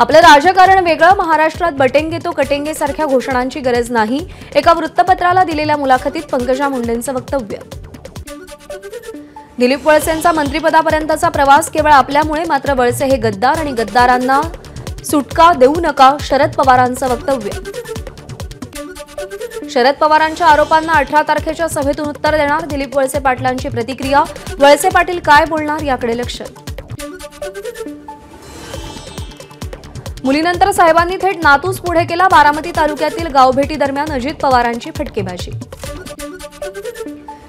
आपलं राजकारण वेगळं, महाराष्ट्रात बटेंगे तो कटेंगे सारख्या घोषणांची गरज नाही, एका वृत्तपत्राला दिलेल्या मुलाखतीत पंकजा मुंडेंचं वक्तव्य. दिलीप वळसेंचा मंत्रिपदापर्यंतचा प्रवास केवळ आपल्यामुळे, मात्र वळसे हे गद्दार आणि गद्दारांना सुटका देऊ नका, शरद पवारांचं वक्तव्य. शरद पवारांच्या आरोपांना 18 तारखेच्या सभेतून उत्तर देणार, दिलीप वळसे पाटलांची प्रतिक्रिया. वळसे पाटील काय बोलणार याकडे लक्ष. मुलीनंतर साहेबांनी थेट नातूस पुढे केला, बारामती तालुक्यातील गावभेटी दरम्यान अजित पवारांची फटकेबाजी.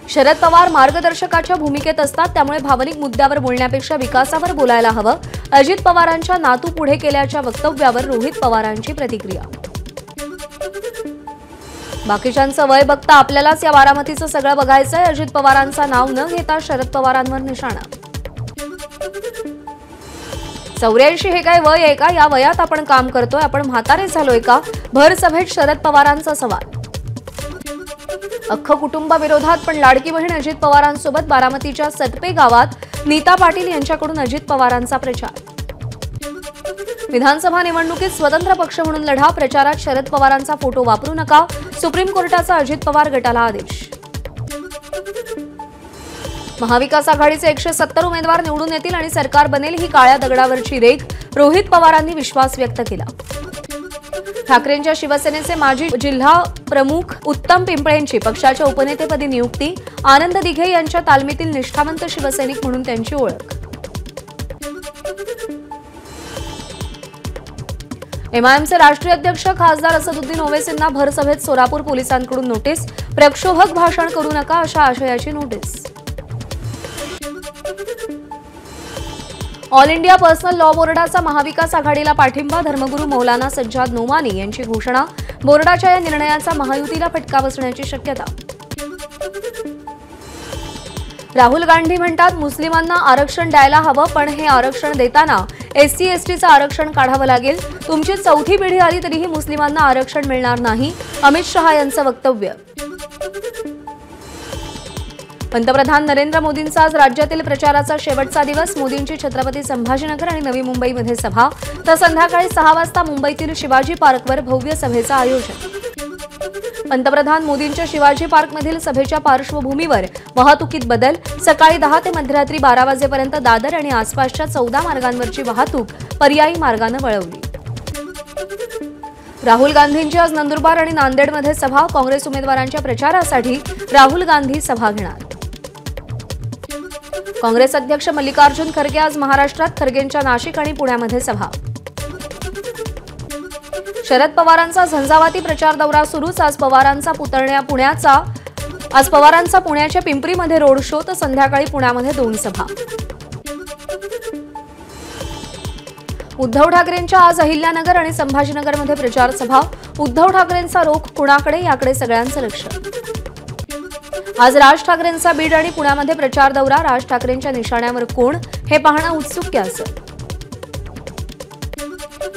शरद पवार मार्गदर्शकाच्या भूमिकेत असतात, त्यामुळे भावनिक मुद्द्यावर बोलण्यापेक्षा विकासावर बोलायला हवं. अजित पवारांच्या नातू पुढे केल्याच्या वक्तव्यावर रोहित पवारांची प्रतिक्रिया. बाकीच्यांचं वय बघता आपल्यालाच या बारामतीचं सगळं बघायचंय, अजित पवारांचं नाव न घेता शरद पवारांवर निशाणा. 84 हे काय वय आहे का? या वयात आपण काम करतोय, आपण म्हातारे झालोय का? भर सभेत शरद पवारांचा सवाल. अख्खं कुटुंबाविरोधात पण लाडकी बहीण अजित पवारांसोबत, बारामतीच्या सटपे गावात नीता पाटील यांच्याकडून अजित पवारांचा प्रचार. विधानसभा निवडणुकीत स्वतंत्र पक्ष म्हणून लढा, प्रचारात शरद पवारांचा फोटो वापरू नका, सुप्रीम कोर्टाचा अजित पवार गटाला आदेश. महाविकास आघाडीचे 170 उमेदवार निवडून येतील आणि सरकार बनेल, ही काळ्या दगडावरची रेघ, रोहित पवारांनी विश्वास व्यक्त केला. ठाकरेंच्या शिवसेनेचे माजी जिल्हा प्रमुख उत्तम पिंपळेंची पक्षाच्या उपनेतेपदी नियुक्ती, आनंद दिघे यांच्या तालमीतील निष्ठावंत शिवसैनिक म्हणून त्यांची ओळख. एमआयएमचे राष्ट्रीय अध्यक्ष खासदार असदुद्दीन ओवैसींना भरसभेत सोलापूर पोलिसांकडून नोटीस, प्रक्षोभक भाषण करू नका अशा आशयाची notice. All India personal law बोर्डाचा महाविकास आघाडीला पाठिंबा, धर्मगुरू मौलाना सज्जाद नोमानी यांची घोषणा. बोर्डाच्या या निर्णयाचा महायुतीला फटका बसण्याची शक्यता. राहुल गांधी म्हणतात, मुस्लिमांना आरक्षण द्यायला हवं, पण हे आरक्षण देताना एससी एसटीचं आरक्षण काढावं लागेल. तुमची चौथी पिढी आली तरीही मुस्लिमांना आरक्षण मिळणार नाही, अमित शहा यांचं वक्तव्य. पंतप्रधान नरेंद्र मोदींचा आज राज्यातील प्रचाराचा शेवटचा दिवस, मोदींची छत्रपती संभाजीनगर आणि नवी मुंबईमध्ये सभा, तर संध्याकाळी 6 वाजता मुंबईतील शिवाजी पार्कवर भव्य सभेचं आयोजन. पंतप्रधान मोदींच्या शिवाजी पार्कमधील सभेच्या पार्श्वभूमीवर वाहतुकीत बदल, सकाळी 10 ते मध्यरात्री 12 वाजेपर्यंत दादर आणि आसपासच्या 14 मार्गांवरची वाहतूक पर्यायी मार्गाने वळवली. राहुल गांधींची आज नंदुरबार आणि नांदेडमध्ये सभा, काँग्रेस उमेदवारांच्या प्रचारासाठी राहुल गांधी सभा घेणार. काँग्रेस अध्यक्ष मल्लिकार्जुन खरगे आज महाराष्ट्रात, खरगेंच्या नाशिक आणि पुण्यामध्ये सभा. शरद पवारांचा झंझावाती प्रचार दौरा सुरूच, आज पवारांचा पुण्याच्या पिंपरीमध्ये रोड शो, तर संध्याकाळी पुण्यामध्ये 2 सभा. उद्धव ठाकरेंच्या आज अहिल्यानगर आणि संभाजीनगरमध्ये प्रचार सभा. उद्धव ठाकरेंचा रोख कुणाकडे, याकडे सगळ्यांचं लक्ष. आज राज ठाकरेंचा बीड आणि पुण्यामध्ये प्रचार दौरा, राज ठाकरेंच्या निशाण्यावर कोण हे पाहणं उत्सुक्याचं.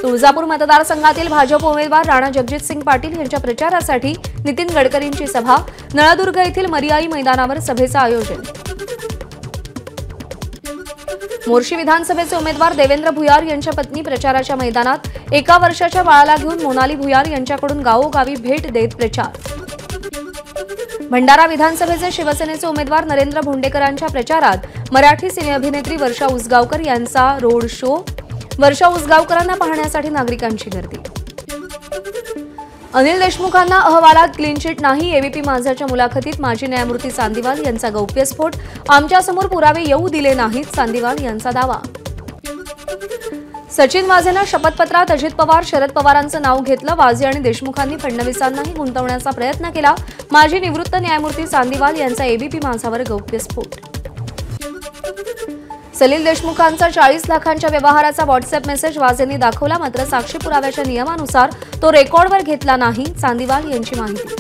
तुळजापूर मतदारसंघातील भाजप उमेदवार राणा जगजितसिंग पाटील यांच्या प्रचारासाठी नितीन गडकरींची सभा. नळदुर्ग येथील मरियाई मैदानावर सभेचं आयोजन. मोर्शी विधानसभेचे उमेदवार देवेंद्र भुयार यांच्या पत्नी प्रचाराच्या मैदानात, 1 वर्षाच्या बाळाला घेऊन मोनाली भुयार यांच्याकडून गावोगावी भेट देत प्रचार. भंडारा विधानसभेचे शिवसेनेचे उमेदवार नरेंद्र भोंडेकरांच्या प्रचारात मराठी सिने अभिनेत्री वर्षा उसगावकर यांचा रोड शो. वर्षा उसगावकरांना पाहण्यासाठी नागरिकांची गर्दी. अनिल देशमुखांना अहवालात क्लीन चिट नाही, एबीपी माझाच्या मुलाखतीत माजी न्यायमूर्ती चांदीवाल यांचा गौप्यस्फोट. आमच्यासमोर पुरावे येऊ दिले नाहीत, चांदीवाल यांचा दावा. सचिन वाझेनं शपथपत्रात अजित पवार, शरद पवारांचं नाव घेतलं. वाझे आणि देशमुखांनी फडणवीसांनाही गुंतवण्याचा प्रयत्न केला. माजी निवृत्त न्यायमूर्ती चांदीवाल यांचा एबीपी माझावर गौप्यस्फोट. सलील देशमुखांचा 40 लाखांच्या व्यवहाराचा व्हॉट्सअप मेसेज वाझेंनी दाखवला, मात्र साक्षी पुराव्याच्या नियमानुसार तो रेकॉर्डवर घेतला नाही, चांदीवाल यांची माहिती.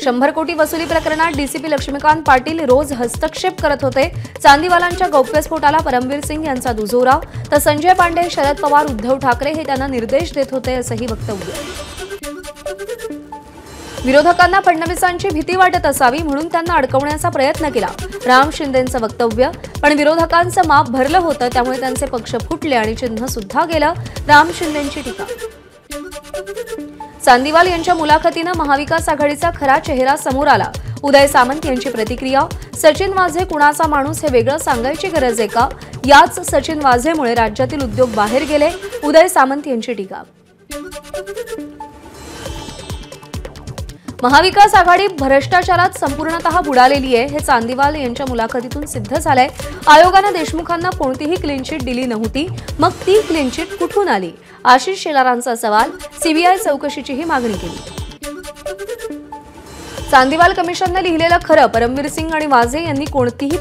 100 कोटी वसुली प्रकरणात डीसीपी लक्ष्मीकांत पाटील रोज हस्तक्षेप करत होते. चांदीवालांच्या गौप्यस्फोटाला परमवीर सिंग यांचा दुजोरा, तर संजय पांडे, शरद पवार, उद्धव ठाकरे हे त्यांना निर्देश देत होते असंही वक्तव्य. विरोधकांना फडणवीसांची भीती वाटत असावी म्हणून त्यांना अडकवण्याचा प्रयत्न केला, राम शिंदेंचं वक्तव्य. पण विरोधकांचं माप भरलं होतं, त्यामुळे त्यांचे पक्ष फुटले आणि चिन्ह सुद्धा गेलं. राम शिंदेंची टीका. चांदीवाल यांच्या मुलाखतीनं महाविकास आघाडीचा खरा चेहरा समोर आला. उदय सामंत यांची प्रतिक्रिया. सचिन वाझे कुणाचा माणूस हे वेगळं सांगायची गरज आहे का? याच सचिन वाझेमुळे राज्यातील उद्योग बाहेर गेले. उदय सामंत यांची टीका. महाविकास आघाडी भ्रष्टाचारात संपूर्णतः बुडालेली आहे हे चांदीवाल यांच्या मुलाखतीतून सिद्ध झालंय. आयोगानं देशमुखांना कोणतीही क्लीन चिट दिली नव्हती, मग ती क्लीन चिट कुठून आली? आशिष शेलारांचा सवाल. सीबीआय चौकशीचीही मागणी केली. चांदीवाल कमिशनने लिहिलेलं खरं. परमवीर सिंग आणि वाझे यांनी कोणतेही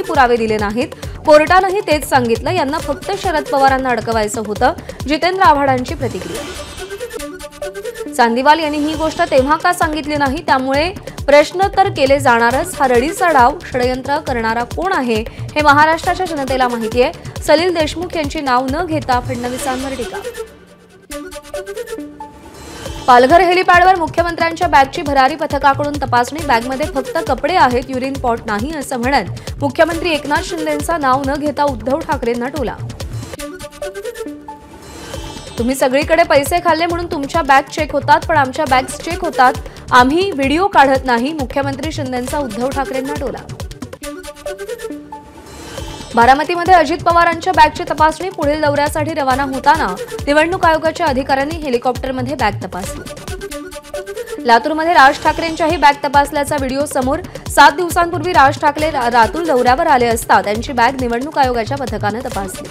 पुरावे दिले नाहीत. कोर्टानंही तेच सांगितलं. यांना फक्त शरद पवारांना अडकवायचं होतं. जितेंद्र आव्हाडांची प्रतिक्रिया. चांदीवाल यांनी ही गोष्ट तेव्हा का सांगितली नाही? त्यामुळे प्रश्न तर केले जाणारच. हा रडीचा डाव षडयंत्र करणारा कोण आहे हे महाराष्ट्राच्या जनतेला माहिती आहे. सलील देशमुख यांची नाव न घेता फडणवीसांवर टीका. पालघर हेलिपॅडवर मुख्यमंत्र्यांच्या बॅगची भरारी पथकाकडून तपासणी. बॅगमध्ये फक्त कपडे आहेत, युरिन पॉट नाही असं म्हणत मुख्यमंत्री एकनाथ शिंदेंचं नाव न घेता उद्धव ठाकरेंना टोला. तुम्ही सगळीकडे पैसे खाल्ले म्हणून तुमच्या बॅग चेक होतात, पण आमच्या बॅग्स चेक होतात. आम्ही व्हिडिओ काढत नाही. मुख्यमंत्री शिंदेंचा उद्धव ठाकरेंना टोला. बारामतीमध्ये अजित पवारांच्या बॅगची तपासणी. पुढील दौऱ्यासाठी रवाना होताना निवडणूक आयोगाच्या अधिकाऱ्यांनी हेलिकॉप्टरमध्ये बॅग तपासली. लातूरमध्ये राज ठाकरेंच्याही बॅग तपासल्याचा व्हिडिओ समोर. 7 दिवसांपूर्वी राज ठाकरे लातूर दौऱ्यावर आले असता त्यांची बॅग निवडणूक आयोगाच्या पथकानं तपासली.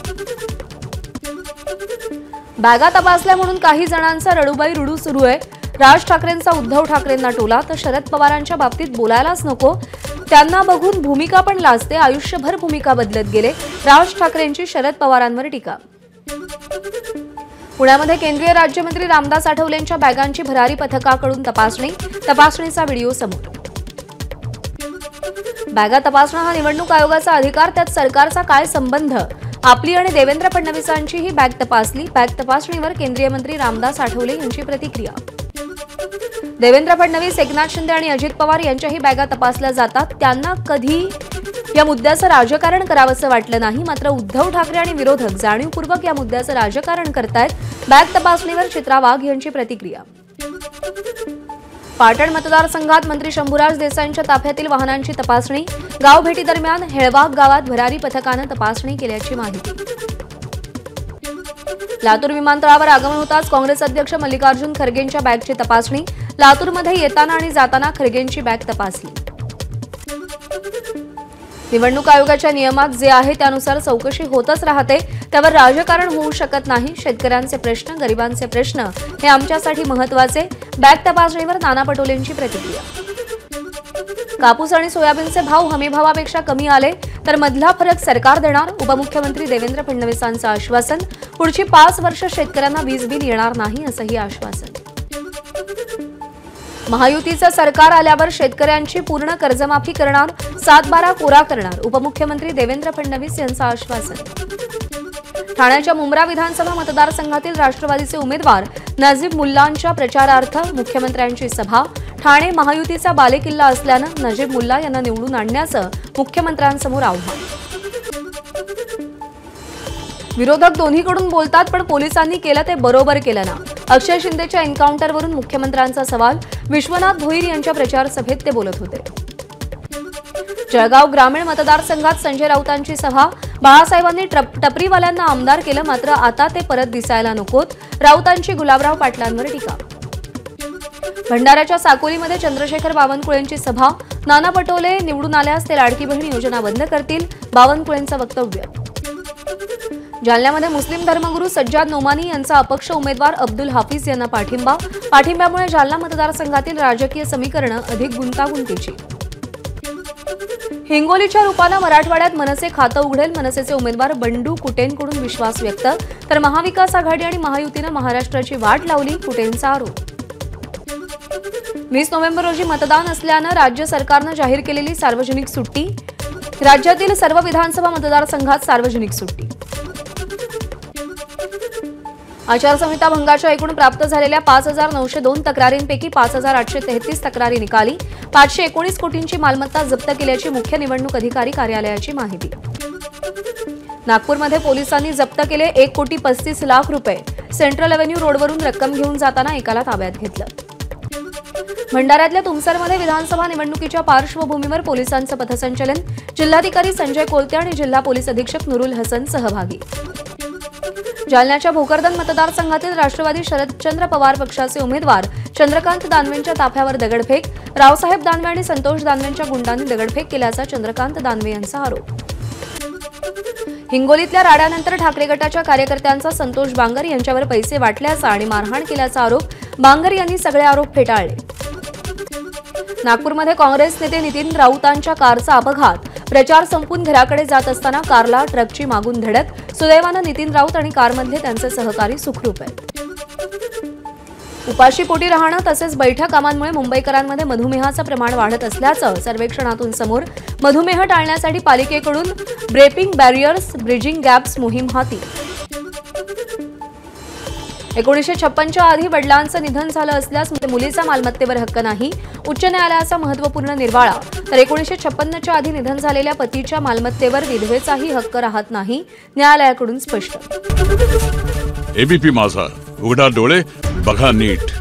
बॅगा तपासल्या म्हणून काही जणांचा रडूबाई रुडू सुरू आहे. राज ठाकरेंचा उद्धव ठाकरेंना टोला. तर शरद पवारांच्या बाबतीत बोलायलाच नको. त्यांना बघून भूमिका पण लाजते. आयुष्यभर भूमिका बदलत गेले. राज ठाकरेंची शरद पवारांवर टीका. पुण्यामध्ये केंद्रीय राज्यमंत्री रामदास आठवलेंच्या बॅगांची भरारी पथकाकडून तपासणी. तपासणीचा व्हिडिओ समोर. बॅगा तपासणं हा निवडणूक आयोगाचा अधिकार. त्यात सरकारचा काय संबंध? आपली आणि देवेंद्र फडणवीसांची ही बॅग तपासली. बॅग तपासणीवर केंद्रीय मंत्री रामदास आठवले यांची प्रतिक्रिया. देवेंद्र फडणवीस, एकनाथ शिंदे आणि अजित पवार यांच्याही बॅगा तपासल्या जातात. त्यांना कधी या मुद्द्याचं राजकारण करावंसं वाटलं नाही. मात्र उद्धव ठाकरे आणि विरोधक जाणीवपूर्वक या मुद्द्याचं राजकारण करतायत. बॅग तपासणीवर चित्रा वाघ यांची प्रतिक्रिया. पाटण मतदारसंघात मंत्री शंभूराज देसाईंच्या ताफ्यातील वाहनांची तपासणी. गावभेटी दरम्यान हेळवाग गावात भरारी पथकानं तपासणी केल्याची माहिती. लातूर विमानतळावर आगमन होताच काँग्रेस अध्यक्ष मल्लिकार्जुन खरगेंच्या बॅगची तपासणी. लातूरमध्ये येताना आणि जाताना खरगेंची बॅग तपासली. निवडणूक आयोगाच्या नियमात जे आहे त्यानुसार चौकशी होतच राहते. त्यावर राजकारण होऊ शकत नाही. शेतकऱ्यांचे प्रश्न, गरिबांचे प्रश्न हे आमच्यासाठी महत्त्वाचे. बॅग तपासणीवर नाना पटोलेंची प्रतिक्रिया. कापूस आणि सोयाबीनचे भाव हमीभावापेक्षा कमी आले तर मधला फरक सरकार देणार. उपमुख्यमंत्री देवेंद्र फडणवीसांचं आश्वासन. पुढची 5 वर्ष शेतकऱ्यांना वीज बिल येणार नाही असंही आश्वासन. महायुतीचं सरकार आल्यावर शेतकऱ्यांची पूर्ण कर्जमाफी करणार. 7-12 कोरा करणार. उपमुख्यमंत्री देवेंद्र फडणवीस यांचं आश्वासन. ठाण्याच्या मुंब्रा विधानसभा मतदारसंघातील राष्ट्रवादीचे उमेदवार नजीब मुल्लांच्या प्रचारार्थ मुख्यमंत्र्यांची सभा. ठाणे महायुतीचा बालेकिल्ला असल्यानं नजीब मुल्ला यांना निवडून आणण्याचं मुख्यमंत्र्यांसमोर आव्हान. विरोधक दोन्हीकडून बोलतात, पण पोलिसांनी केलं ते बरोबर केलं ना? अक्षय शिंदेच्या एन्काउंटरवरून मुख्यमंत्र्यांचा सवाल. विश्वनाथ भोईर यांच्या प्रचार सभेत ते बोलत होते. जळगाव ग्रामीण मतदारसंघात संजय राऊतांची सभा. बाळासाहेबांनी टपरीवाल्यांना आमदार केलं, मात्र आता ते परत दिसायला नकोत. राऊतांची गुलाबराव पाटलांवर टीका. भंडाऱ्याच्या साकोलीमध्ये चंद्रशेखर बावनकुळेंची सभा. नाना पटोले निवडून आल्यास ते लाडकी बहीण योजना बंद करतील. बावनकुळेंचं वक्तव्य. जालन्यामध्ये मुस्लिम धर्मगुरू सज्जाद नोमानी यांचा अपक्ष उमेदवार अब्दुल हाफिज यांना पाठिंबा. पाठिंब्यामुळे जालना मतदारसंघातील राजकीय समीकरणं अधिक गुंतागुंतीची. हिंगोलीच्या रूपानं मराठवाड्यात मनसे खातं उघडेल. मनसेचे उमेदवार बंडू कुटेंकडून विश्वास व्यक्त. तर महाविकास आघाडी आणि महायुतीनं महाराष्ट्राची वाट लावली. कुटेंचा आरोप. 20 नोव्हेंबर रोजी मतदान असल्यानं राज्य सरकारनं जाहीर केलेली सार्वजनिक सुट्टी. राज्यातील सर्व विधानसभा मतदारसंघात सार्वजनिक सुट्टी. आचारसंहिता भंगाच्या एकूण प्राप्त झालेल्या 5,902 तक्रारींपैकी 5,833 तक्रारी निकाली. 519 कोटींची मालमत्ता जप्त केल्याची मुख्य निवडणूक अधिकारी कार्यालयाची माहिती. नागपूरमध्ये पोलिसांनी जप्त केले 1,35,00,000 रुपये। सेंट्रल एव्हेन्यू रोडवरून रक्कम घेऊन जाताना एकाला ताब्यात घेतलं। भंडाऱ्यातल्या तुमसरमध्ये विधानसभा निवडणुकीच्या पार्श्वभूमीवर पोलिसांचं पथसंचलन। जिल्हाधिकारी संजय कोलते आणि जिल्हा पोलीस अधीक्षक नुरुल हसन सहभागी। जालन्याच्या भोकरदन मतदारसंघातील राष्ट्रवादी शरदचंद्र पवार पक्षाचे उमेदवार चंद्रकांत दानवेंच्या ताफ्यावर दगडफेक। रावसाहेब दानवे आणि संतोष दानवेंच्या गुंडांनी दगडफेक केल्याचा चंद्रकांत दानवे यांचा आरोप। हिंगोलीतल्या राड्यानंतर ठाकरे गटाच्या कार्यकर्त्यांचा संतोष बांगर यांच्यावर पैसे वाटल्याचा आणि मारहाण केल्याचा आरोप। बांगर यांनी सगळे आरोप फेटाळले। नागपूरमध्ये काँग्रेस नेते नितीन राऊतांच्या कारचा अपघात। प्रचार संपून घराकडे जात असताना कारला ट्रकची मागून धडक। सुदैवानं नितीन राऊत आणि कारमधले त्यांचे सहकारी सुखरूप आहेत। उपाशीपोटी राहणं तसेच बैठ्या कामांमुळे मुंबईकरांमध्ये मधुमेहाचं प्रमाण वाढत असल्याचं सर्वेक्षणातून समोर। मधुमेह टाळण्यासाठी पालिकेकडून ब्रेकिंग बॅरियर्स ब्रिजिंग गॅप्स मोहीम हाती। 1956च्या आधी वडिलांचं निधन झालं असल्यास मुलीचा मालमत्तेवर हक्क नाही। उच्च न्यायालयाचा महत्त्वपूर्ण निर्वाळा। तर 1956च्या आधी निधन झालेल्या पतीच्या मालमत्तेवर विधवेचाही हक्क राहत नाही। न्यायालयाकडून स्पष्ट। एबीपी माझा, उघडा डोळे बघा नीट।